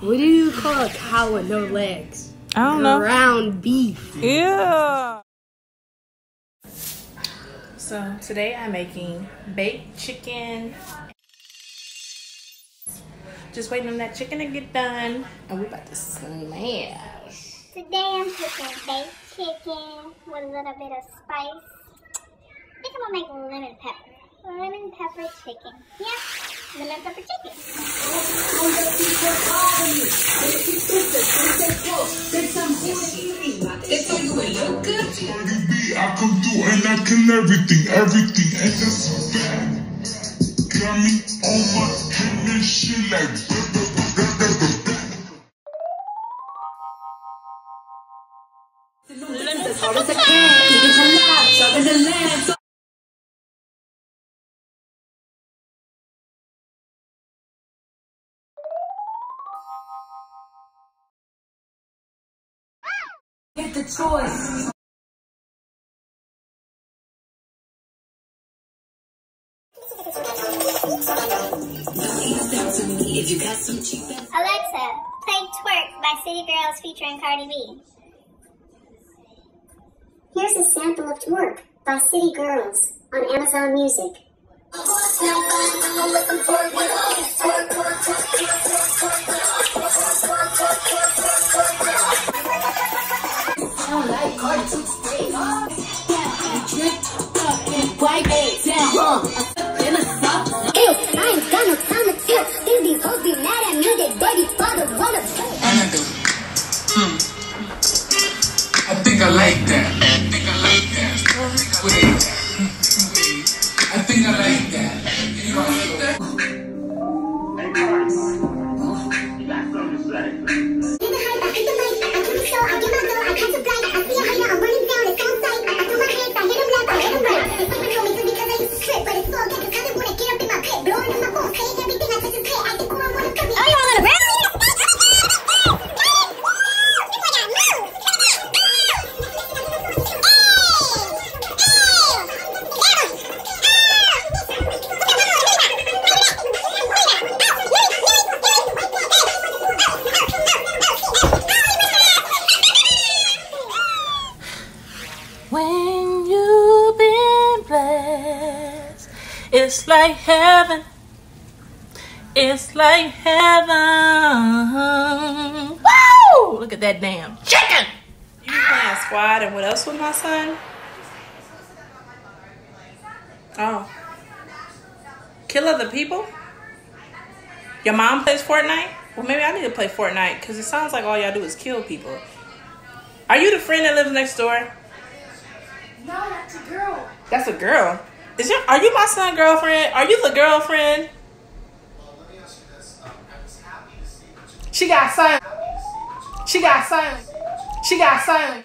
What do you call a cow with no legs? I don't know. Ground beef. Yeah. So today I'm making baked chicken. Just waiting on that chicken to get done, and we're about to smash. Today I'm cooking baked chicken with a little bit of spice. I think I'm gonna make lemon pepper. Lemon pepper chicken. Yeah, lemon pepper chicken. They told you it look good. Cardi B, I come through and I kill everything, and that's a fact. Got me on my head and shit like get the choice. Alexa, play Twerk by CITYGIRLS featuring Cardi B. Here's a sample of Twerk by CITYGIRLS on Amazon Music. I think I like that. I think I like that. You like that? Hey, Cardi, you got something to say? When you've been blessed, it's like heaven. It's like heaven. Woo! Look at that damn chicken. You playing squad and what else with my son? Oh. Kill other people? Your mom plays Fortnite? Well, maybe I need to play Fortnite because it sounds like all y'all do is kill people. Are you the friend that lives next door? No, that's a girl. That's a girl. Are you my son's girlfriend? Are you the girlfriend? She got silent. She got silent. She got silent.